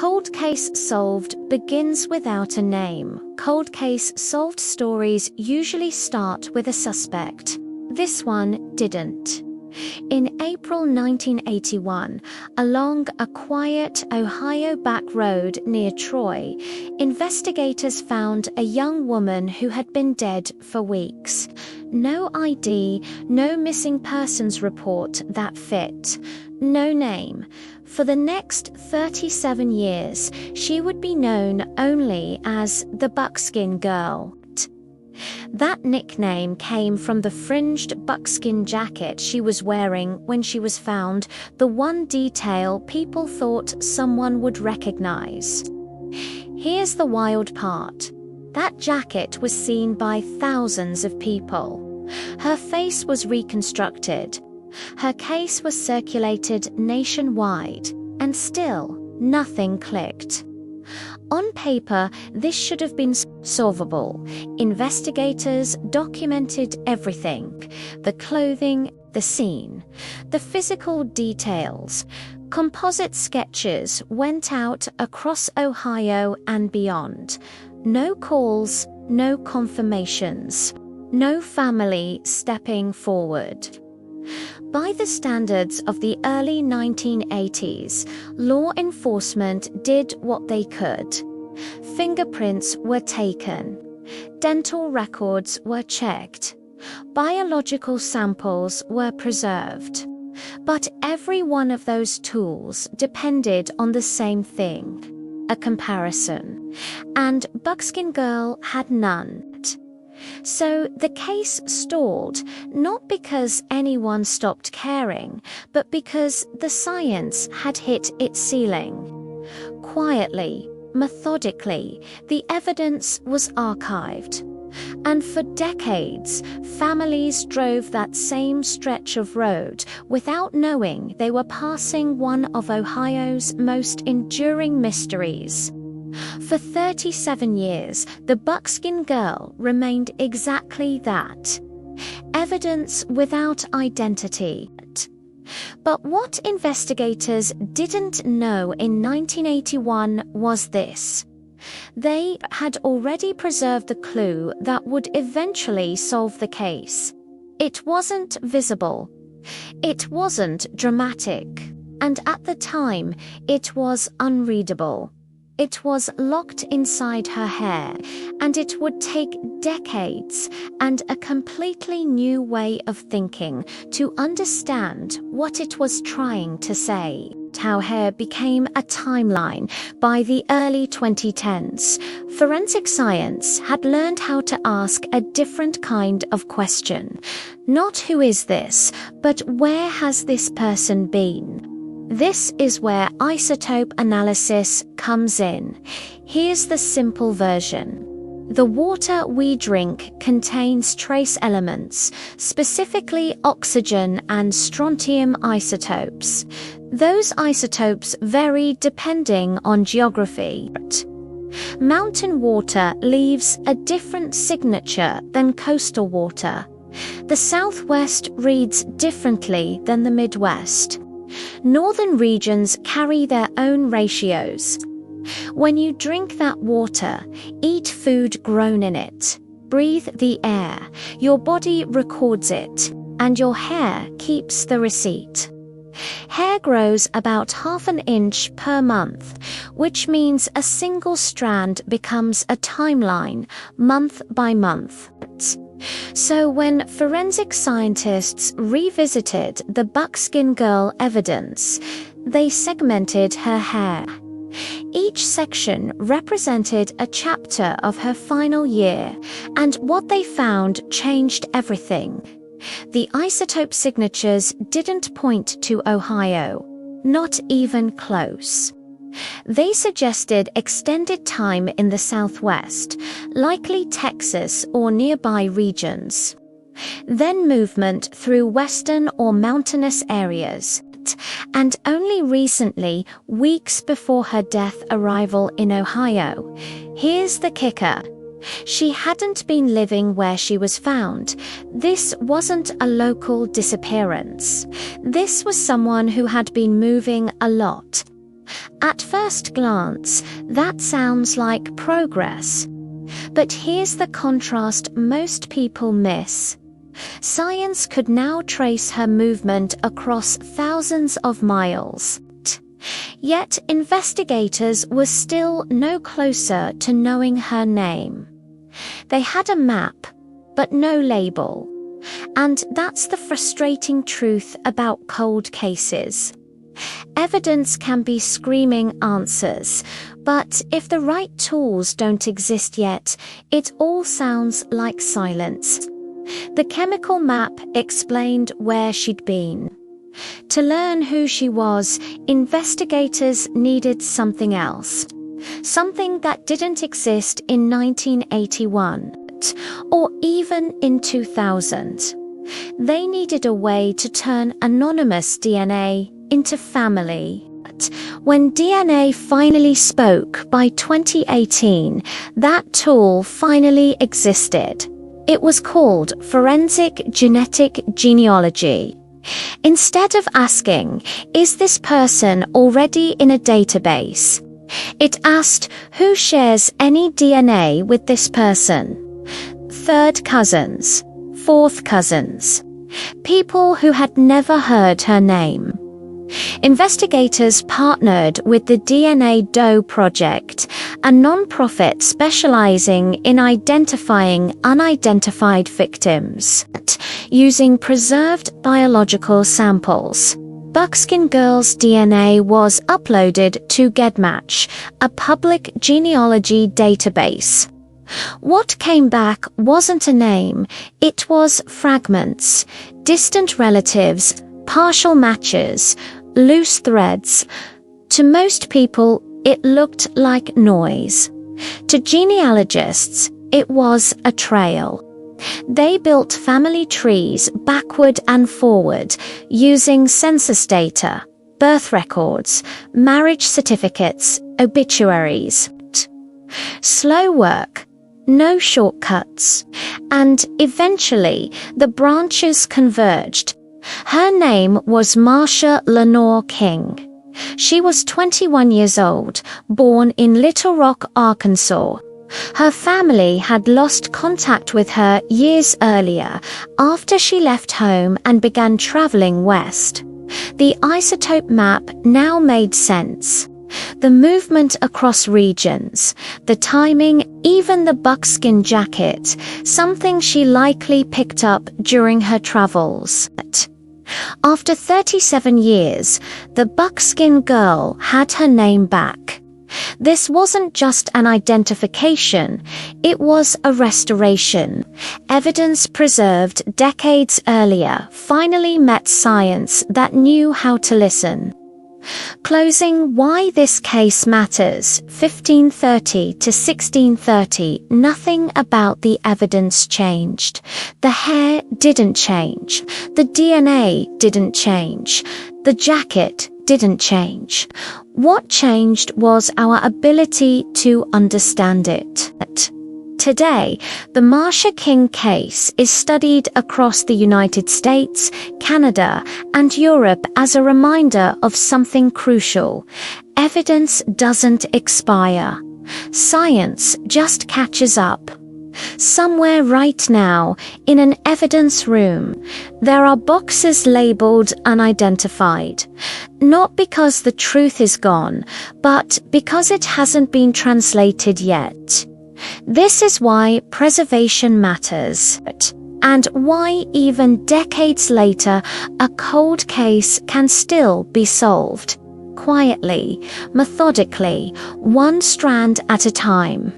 Cold case solved begins without a name. Cold case solved stories usually start with a suspect. This one didn't. In April 1981, along a quiet Ohio back road near Troy, investigators found a young woman who had been dead for weeks. No ID, no missing persons report that fit, no name. For the next 37 years, she would be known only as the Buckskin Girl. That nickname came from the fringed buckskin jacket she was wearing when she was found, the one detail people thought someone would recognize. Here's the wild part. That jacket was seen by thousands of people. Her face was reconstructed. Her case was circulated nationwide, and still nothing clicked. On paper, this should have been solvable. Investigators documented everything: the clothing, the scene, the physical details. Composite sketches went out across Ohio and beyond. No calls, no confirmations, no family stepping forward. By the standards of the early 1980s, law enforcement did what they could. Fingerprints were taken. Dental records were checked. Biological samples were preserved. But every one of those tools depended on the same thing: a comparison. And Buckskin Girl had none. So the case stalled, not because anyone stopped caring, but because the science had hit its ceiling. Quietly, methodically, the evidence was archived. And for decades, families drove that same stretch of road without knowing they were passing one of Ohio's most enduring mysteries. For 37 years, the Buckskin Girl remained exactly that: evidence without identity. But what investigators didn't know in 1981 was this: they had already preserved the clue that would eventually solve the case. It wasn't visible. It wasn't dramatic. And at the time, it was unreadable. It was locked inside her hair, and it would take decades and a completely new way of thinking to understand what it was trying to say. How hair became a timeline. By the early 2010s, forensic science had learned how to ask a different kind of question. Not who is this, but where has this person been? This is where isotope analysis comes in. Here's the simple version. The water we drink contains trace elements, specifically oxygen and strontium isotopes. Those isotopes vary depending on geography. Mountain water leaves a different signature than coastal water. The Southwest reads differently than the Midwest. Northern regions carry their own ratios. When you drink that water, eat food grown in it, breathe the air, your body records it, and your hair keeps the receipt. Hair grows about ½ an inch per month, which means a single strand becomes a timeline, month by month. So when forensic scientists revisited the Buckskin Girl evidence, they segmented her hair. Each section represented a chapter of her final year, and what they found changed everything. The isotope signatures didn't point to Ohio, not even close. They suggested extended time in the Southwest, likely Texas or nearby regions. Then movement through western or mountainous areas. And only recently, weeks before her death arrival in Ohio. Here's the kicker. She hadn't been living where she was found. This wasn't a local disappearance. This was someone who had been moving a lot. At first glance, that sounds like progress. But here's the contrast most people miss. Science could now trace her movement across thousands of miles. Yet investigators were still no closer to knowing her name. They had a map, but no label. And that's the frustrating truth about cold cases. Evidence can be screaming answers, but if the right tools don't exist yet, it all sounds like silence. The chemical map explained where she'd been. To learn who she was, investigators needed something else. Something that didn't exist in 1981, or even in 2000. They needed a way to turn anonymous DNA into family. When DNA finally spoke by 2018, that tool finally existed. It was called forensic genetic genealogy. Instead of asking, is this person already in a database? It asked, who shares any DNA with this person? Third cousins, fourth cousins, people who had never heard her name. Investigators partnered with the DNA Doe Project, a non-profit specializing in identifying unidentified victims, using preserved biological samples. Buckskin Girl's DNA was uploaded to GEDmatch, a public genealogy database. What came back wasn't a name, it was fragments, distant relatives, partial matches, loose threads. To most people, it looked like noise. To genealogists, it was a trail. They built family trees backward and forward, using census data, birth records, marriage certificates, obituaries. Slow work, no shortcuts. And eventually, the branches converged. Her name was Marcia Lenore King. She was 21 years old, born in Little Rock, Arkansas. Her family had lost contact with her years earlier after she left home and began traveling west. The Isotope map now made sense. The movement across regions, the timing, even the buckskin jacket, something she likely picked up during her travels. After 37 years, the Buckskin Girl had her name back. This wasn't just an identification, it was a restoration. Evidence preserved decades earlier finally met science that knew how to listen. Closing why this case matters, 1530 to 1630, nothing about the evidence changed. The hair didn't change. The DNA didn't change. The jacket didn't change. What changed was our ability to understand it. Today, the Marcia King case is studied across the United States, Canada, and Europe as a reminder of something crucial. Evidence doesn't expire. Science just catches up. Somewhere right now, in an evidence room, there are boxes labeled unidentified. Not because the truth is gone, but because it hasn't been translated yet. This is why preservation matters, and why even decades later, a cold case can still be solved. Quietly, methodically, one strand at a time.